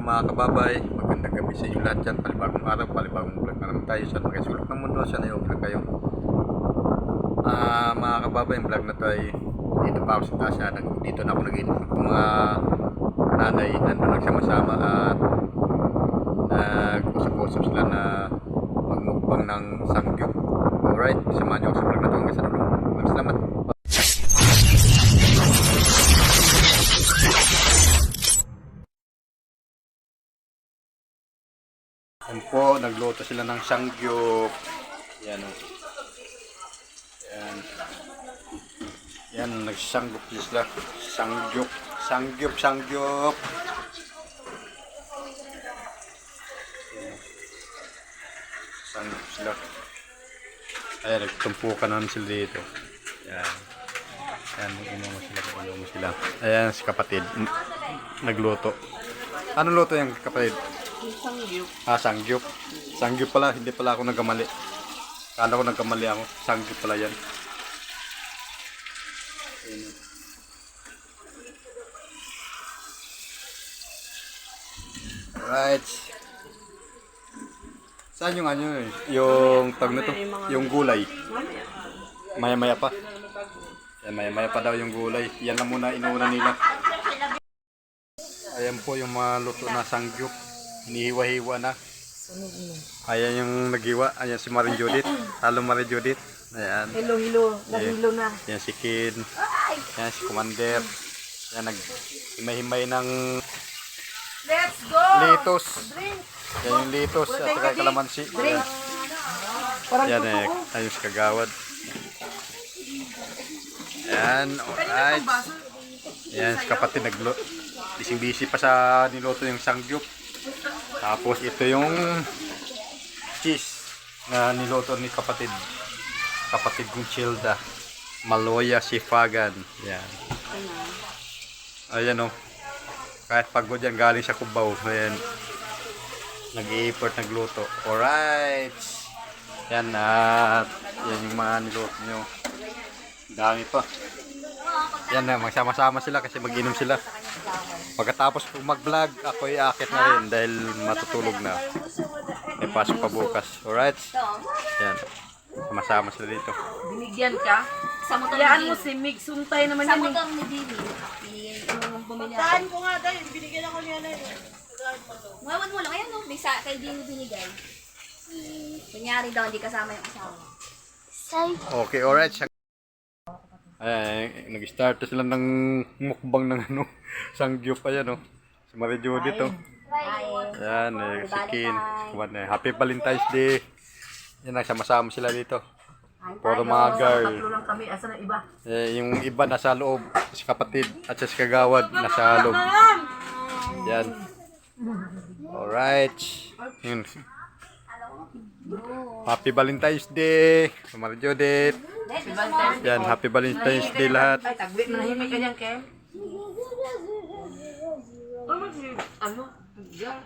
mga kababay, magandang gabi sa inyo lahat dyan. Palibagong araw, palibagong vlog na naman tayo sa mga sulok ng mundo. Sana yung vlog kayo. Mga kababay, yung vlog na to ay dito pa ako sa Tasya. Dito na ako nag-inom. Mga nanay nandun nagsama-sama at nag-usap-usap sila na magmukbang ng sangyup. Alright, samahan niyo ako sa vlog na to hanggang sa dulo. Maraming salamat. Yan po, nagluto sila ng sangyup. Yan o. Yan. Yan, nagsangyup sila. Sangyup. Sangyup, sangyup. Sangyup sila. Ayan, nagtumpukan naman sila dito. Yan. Ayan, mag-inom sila. Ayan, si kapatid. Nagluto. Ano luto yung kapatid? Sangyup. Sangyup. Sangyup pala, hindi pala ako nagkamali. Kala ko nagkamali ako. Sangyup pala yan. Alright. Saan yung ano eh? Yung tag na to? Yung gulay. Maya-maya pa. Maya-maya pa daw yung gulay. Yan lang muna inuuna nila. Ayan po yung mga luto na sangyup. Hinihiwa-hiwa na. Ayan yung naghiwa. Ayan si Marie Judith. Hello Marie Judith. Ayan. Hello, hello. Nahilo na. Ayan si Kid. Ayan si Commander. Ayan nag-himay-himay ng Let's go! litos. Ayan yung litos at saka kalamansi. Ayan. Ayan eh. Ayan si Kagawad. Ayan. Alright. Ayan si kapatid nagluto. Bising-busy pa sa niluto yung sangyup. Tapos ito yung cheese na niluto ni kapatid kong Childa. Maloya Sifagan. Yan. Ayan o. Kahit pagod yan galing sa Cubao. Ayan. Nag-i-effort nagluto. Alright. Yan at yan yung mga niluto nyo. Dami pa. Yan na. Magsama-sama sila kasi mag-inom sila. Pagkatapos kung mag-vlog, ako ay aakit na rin dahil matutulog na. May pasok pa bukas. Alright? Yan. Masama sila dito. Binigyan ka? Yaan mo si Mig. Suntay naman yan. Samotang ni Dili. Bumili ako. Saan ko nga dahil binigyan ako niya na yun. Ngayon mo lang. Ayan no, may kay Dili binigay. Kunyari daw, hindi kasama yung asawa. Okay, alright. Ayan, nag-start sila ng mukbang ng ano, sangyup. Ayan o. Si Marie Judith o. Ayan, si Kin. Happy Valentine's Day. Yan, nagsama-sama sila dito. Puro mga girl. Tatlo lang kami. Asa na iba? Yung iba nasa loob. Si kapatid at si Kagawad nasa loob. Yan. Alright. Yun. Happy Valentine's Day. Marie Judith. Yan, Happy Valentine's Day lahat. Ay, tagwit na nahimik ka niyan, Ken. Ano? Diyan.